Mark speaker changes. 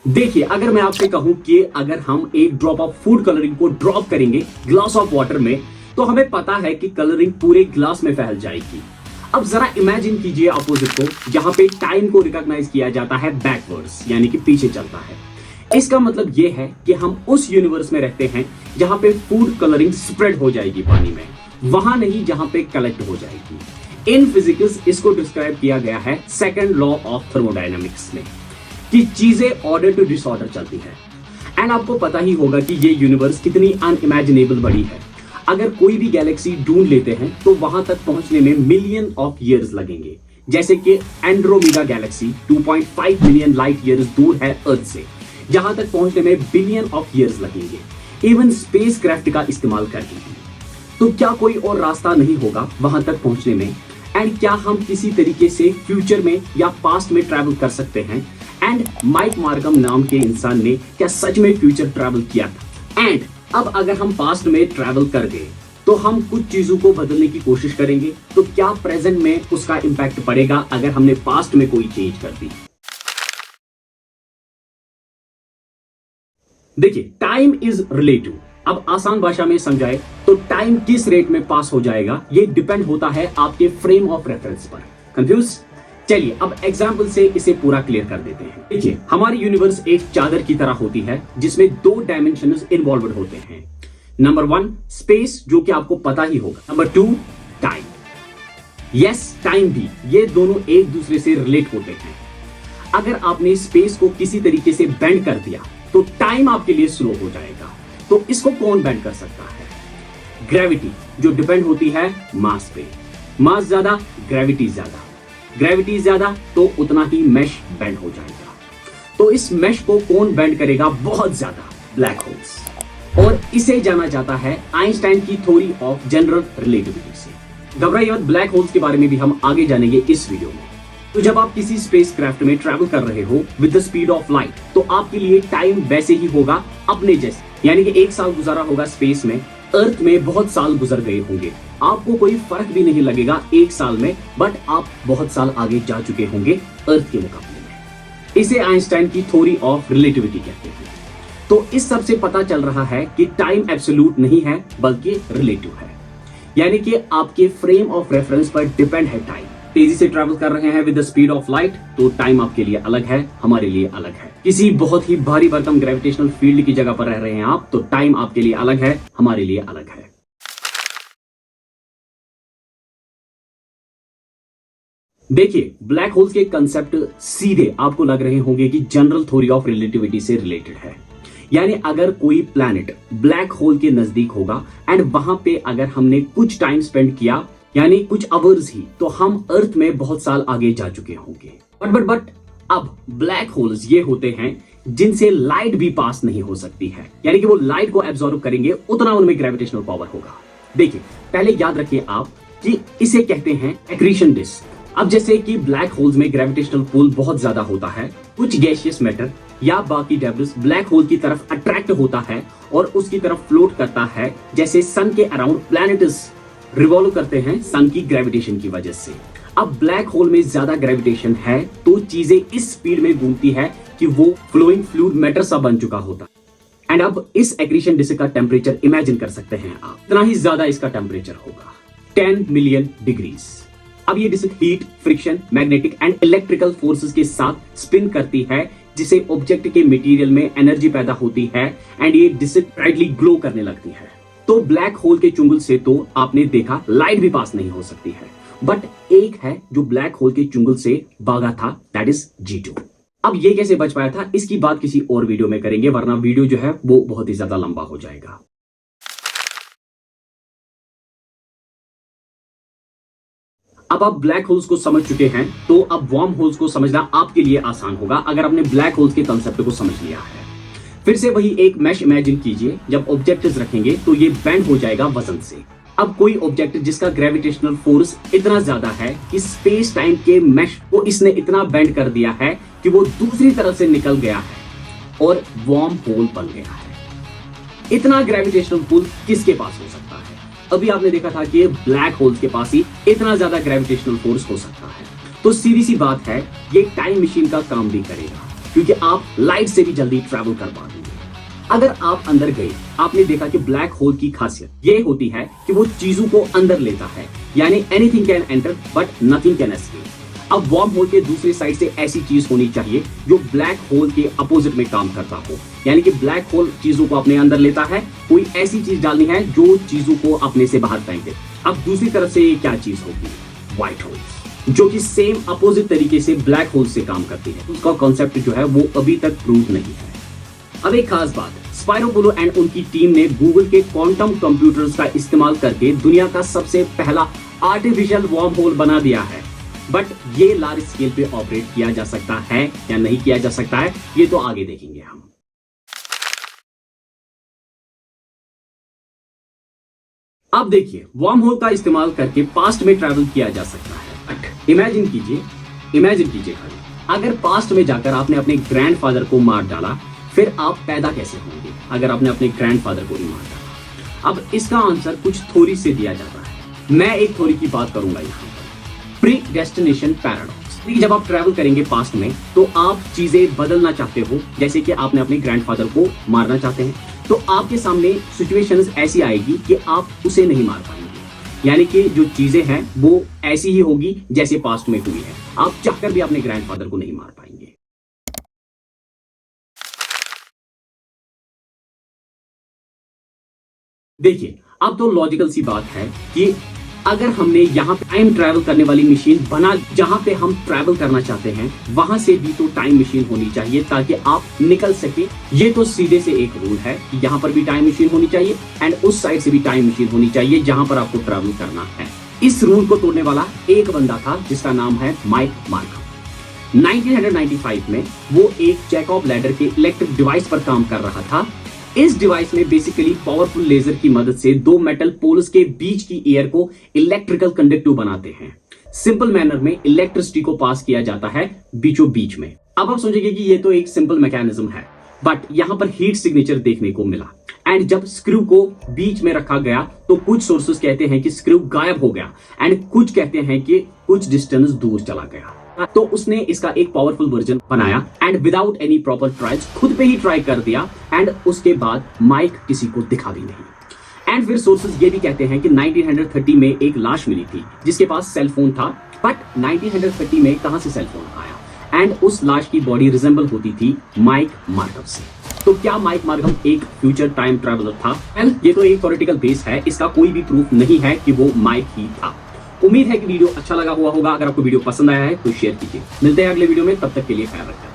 Speaker 1: देखिए, अगर मैं आपसे कहूं कि अगर हम एक ड्रॉप ऑफ फूड कलरिंग को ड्रॉप करेंगे ग्लास ऑफ वाटर में, तो हमें पता है कि कलरिंग पूरे ग्लास में फैल जाएगी। अब जरा इमेजिन कीजिए अपोजिट को, जहां पे टाइम को रिकॉग्नाइज किया जाता है बैकवर्ड्स, यानी कि पीछे चलता है। इसका मतलब यह है कि हम उस यूनिवर्स में रहते हैं जहां पे फूड कलरिंग स्प्रेड हो जाएगी पानी में, वहां नहीं जहां पे कलेक्ट हो जाएगी। इन फिजिक्स इसको डिस्क्राइब किया गया है सेकंड लॉ ऑफ थर्मोडायनामिक्स में, कि चीजें ऑर्डर टू डिसऑर्डर चलती है। एंड आपको पता ही होगा कि ये यूनिवर्स कितनी अनइमेजिनेबल बड़ी है। अगर कोई भी गैलेक्सी ढूंढ लेते हैं तो वहां तक पहुंचने में मिलियन ऑफ ईयर्स लगेंगे। जैसे कि Andromeda Galaxy 2.5 million light years दूर है अर्थ से, जहां तक पहुंचने में बिलियन ऑफ ईयर्स लगेंगे, इवन स्पेस क्राफ्ट का इस्तेमाल करके। तो क्या कोई और रास्ता नहीं होगा वहां तक पहुंचने में? एंड क्या हम किसी तरीके से फ्यूचर में या पास्ट में ट्रैवल कर सकते हैं? एंड माइक मार्कम नाम के इंसान ने क्या सच में फ्यूचर ट्रैवल किया था? एंड अब अगर हम पास्ट में ट्रैवल कर गए तो हम कुछ चीजों को बदलने की कोशिश करेंगे, तो क्या प्रेजेंट में उसका इंपैक्ट पड़ेगा अगर हमने पास्ट में कोई चेंज कर दी? देखिए, टाइम इज रिलेटिव। अब आसान भाषा में समझाए तो टाइम किस रेट में पास हो जाएगा ये डिपेंड होता है आपके फ्रेम ऑफ रेफरेंस पर। कंफ्यूज? चलिए अब एग्जाम्पल से इसे पूरा क्लियर कर देते हैं। देखिए, हमारी यूनिवर्स एक चादर की तरह होती है जिसमें दो डायमेंशंस इन्वॉल्व होते हैं। नंबर 1 स्पेस, जो कि आपको पता ही होगा। Number 2 time. यस, टाइम भी, ये दोनों एक दूसरे से रिलेट होते हैं। अगर आपने स्पेस को किसी तरीके से बेंड कर दिया तो टाइम आपके लिए स्लो हो जाएगा। तो इसको कौन बेंड कर सकता है? ग्रेविटी, जो डिपेंड होती है मास पे। मास ज्यादा, ग्रेविटी ज्यादा। ग्रेविटी ज्यादा तो उतना ही मेश बेंड हो जाएगा। तो इस मेश को कौन बेंड करेगा बहुत ज्यादा? Black holes. और इसे जाना जाता है आइंस्टाइन की थ्योरी ऑफ जनरल रिलेटिविटी से। घबराइए मत, ब्लैक होल्स के बारे में भी हम आगे जानेंगे इस वीडियो में। तो जब आप किसी स्पेस क्राफ्ट में ट्रैवल कर रहे हो with the speed of light, तो आपके लिए टाइम वैसे ही होगा अपने जैसे, यानी कि 1 साल गुजारा होगा स्पेस में, अर्थ में बहुत साल गुजर गए होंगे। आपको कोई फर्क भी नहीं लगेगा 1 साल में, बट आप बहुत साल आगे जा चुके होंगे अर्थ के मुकाबले में। इसे आइंस्टाइन की थ्योरी ऑफ रिलेटिविटी कहते हैं। तो इस सब से पता चल रहा है कि टाइम एब्सोल्यूट नहीं है बल्कि रिलेटिव है, यानी कि आपके फ्रेम ऑफ रेफरेंस पर डिपेंड है टाइम। तेजी से ट्रैवल कर रहे हैं with the speed of light, तो टाइम आपके लिए अलग है, हमारे लिए अलग है। किसी बहुत ही भारी भरकम ग्रेविटेशनल फील्ड की जगह पर रह रहे हैं आप, तो टाइम आपके लिए अलग है, हमारे लिए अलग है। देखिए, ब्लैक होल्स के कंसेप्ट सीधे आपको लग रहे होंगे कि जनरल थ्योरी ऑफ रिलेटिविटी से रिलेटेड है। यानी अगर कोई प्लैनेट ब्लैक होल के नजदीक होगा एंड वहां पे अगर हमने कुछ टाइम स्पेंड किया, यानी कुछ आवर्स ही, तो हम अर्थ में बहुत साल आगे जा चुके होंगे। बट अब ब्लैक होल्स ये होते हैं जिनसे लाइट भी पास नहीं हो सकती है, यानी कि वो लाइट को एब्जॉर्ब करेंगे उतना उनमें ग्रेविटेशनल पावर होगा। देखिए, पहले याद रखिए आप कि इसे कहते हैं एक्रीशन डिस्क। अब जैसे कि ब्लैक होल्स में ग्रेविटेशनल पुल बहुत ज्यादा होता है, कुछ गैसियस मैटर या बाकी डेब्रिस ब्लैक होल की तरफ अट्रैक्ट होता है और उसकी तरफ फ्लोट करता है, जैसे सन के अराउंड प्लैनेट्स रिवॉल्व करते हैं सन की ग्रेविटेशन की वजह से। अब ब्लैक होल में ज्यादा ग्रेविटेशन है तो चीजें इस स्पीड में घूमती है कि वो फ्लोइंग फ्लूइड मैटर सा बन चुका होता। एंड अब इस एक्रीशन डिस्क का टेम्परेचर इमेजिन कर सकते हैं आप, इतना ही ज्यादा इसका टेम्परेचर होगा, 10 मिलियन डिग्रीज। अब ये disc heat, friction, magnetic and electrical forces के साथ स्पिन करती है, जिसे ऑब्जेक्ट के मटेरियल में एनर्जी पैदा होती है एंड ये डिस्क ब्राइटली ग्लो करने लगती है। तो ब्लैक होल के चुंगल से तो आपने देखा लाइट भी पास नहीं हो सकती है, बट एक है जो ब्लैक होल के चुंगल से भागा था, दैट इज G2। अब ये कैसे बच पाया था, इसकी बात किसी और वीडियो में करेंगे, वरना वीडियो जो है वो बहुत ही ज्यादा लंबा हो जाएगा। अब आप ब्लैक होल्स को समझ चुके हैं, तो अब वार्म होल्स को समझना आपके लिए आसान होगा अगर आपने ब्लैक होल्स के कंसेप्ट को समझ लिया है। फिर से वही एक मैश इमेजिन कीजिए, जब ऑब्जेक्ट्स रखेंगे तो ये बेंड हो जाएगा वजन से। अब कोई ऑब्जेक्ट जिसका ग्रेविटेशनल फोर्स इतना ज्यादा है कि स्पेस टाइम के मैश को इसने इतना बेंड कर दिया है कि वो दूसरी तरफ से निकल गया है और वार्म होल बन गया है। इतना ग्रेविटेशनल पुल किसके पास हो सकता है? अभी आपने देखा था कि ब्लैक होल्स के पास ही इतना ज्यादा ग्रेविटेशनल फोर्स हो सकता है। तो सीधी सी बात है, ये टाइम मशीन का काम भी करेगा। क्योंकि आप लाइट से भी जल्दी ट्रैवल कर पाएंगे। अगर आप अंदर गए, आपने देखा कि ब्लैक होल की खासियत ये होती है कि वो चीजों को अंदर लेता है, यानी anything can enter but nothing can escape. अब वार्म होल के दूसरी साइड से ऐसी चीज होनी चाहिए जो ब्लैक होल के अपोजिट में काम करता हो, यानी कि ब्लैक होल चीजों को अपने अंदर लेता है, कोई ऐसी चीज डालनी है जो चीजों को अपने से बाहर फेंके। अब दूसरी तरफ से क्या चीज होगी? व्हाइट होल, जो कि सेम अपोजिट तरीके से ब्लैक होल से काम करती है। उसका कॉन्सेप्ट जो है वो अभी तक प्रूव नहीं है। अब एक खास बात, स्पाइरो पोलो एंड उनकी टीम ने गूगल के क्वांटम कंप्यूटर्स का इस्तेमाल करके दुनिया का सबसे पहला आर्टिफिशियल वार्म होल बना दिया है। बट ये लार्ज स्केल पे ऑपरेट किया जा सकता है या नहीं किया जा सकता है, ये तो आगे देखेंगे हम। अब देखिए, वार्म होल का इस्तेमाल करके पास्ट में ट्रैवल किया जा सकता है। बट इमेजिन कीजिए अगर पास्ट में जाकर आपने अपने ग्रैंडफादर को मार डाला, फिर आप पैदा कैसे होंगे अगर आपने अपने ग्रैंडफादर को ही मार डाला? अब इसका आंसर कुछ थ्योरी से दिया जाता है। मैं एक थ्योरी की बात करूंगा यहाँ पर, प्रीडेस्टिनेशन पैराडॉक्स। जब आप ट्रैवल करेंगे पास्ट में तो आप चीजें बदलना चाहते हो, जैसे कि आपने अपने ग्रैंडफादर को मारना चाहते हैं, तो आपके सामने सिचुएशंस ऐसी आएगी कि आप उसे नहीं मार पाएंगे, यानी कि जो चीजें हैं वो ऐसी ही होगी जैसे पास्ट में हुई है। आप चाहकर भी अपने ग्रैंडफादर को नहीं मार पाएंगे। देखिए, अब तो लॉजिकल सी बात है कि अगर हमने यहाँ पे टाइम ट्रैवल करने वाली मशीन बना, जहां पे हम ट्रैवल करना चाहते हैं वहां से भी तो टाइम मशीन होनी चाहिए ताकि आप निकल सके। ये तो सीधे से एक रूल है कि यहाँ पर भी टाइम मशीन होनी चाहिए एंड उस साइड से भी टाइम मशीन होनी चाहिए जहां पर आपको ट्रैवल करना है। इस रूल को तोड़ने वाला एक बंदा था जिसका नाम है माइक मार्कम। 1995 में वो एक जैकब लैडर के इलेक्ट्रिक डिवाइस पर काम कर रहा था। इस डिवाइस में बेसिकली पावरफुल लेजर की मदद से दो मेटल पोल्स के बीच की एयर को इलेक्ट्रिकल कंडक्टिव बनाते हैं। सिंपल मैनर में इलेक्ट्रिसिटी को पास किया जाता है बीचों बीच में। अब आप सोचेंगे कि ये तो एक सिंपल मैकेनिज्म है, बट यहां पर हीट सिग्नेचर देखने को मिला। एंड जब स्क्रू को बीच में रखा गया तो कुछ सोर्सेस कहते हैं कि स्क्रू गायब हो गया एंड कुछ कहते हैं कि कुछ डिस्टेंस दूर चला गया। तो उसने इसका एक पावरफुल वर्जन बनाया and without any proper trials खुद पे ही ट्राई कर दिया एंड उसके बाद माइक किसी को दिखा भी नहीं। एंड फिर सोर्सेज ये भी कहते हैं कि 1930 में एक लाश मिली थी जिसके पास सेल फोन था, बट 1930 में कहां से सेल फोन आया? एंड उस लाश की बॉडी रिजेंबल होती थी माइक मार्कम से। तो क्या माइक मार्कम एक फ्यूचर टाइम ट्रैवलर था? एंड ये तो एक थ्योरेटिकल बेस है, इसका कोई भी प्रूफ नहीं है कि वो माइक ही था। उम्मीद है कि वीडियो अच्छा लगा हुआ होगा। अगर आपको वीडियो पसंद आया है तो शेयर कीजिए। मिलते हैं अगले वीडियो में, तब तक के लिए ख्याल रखें।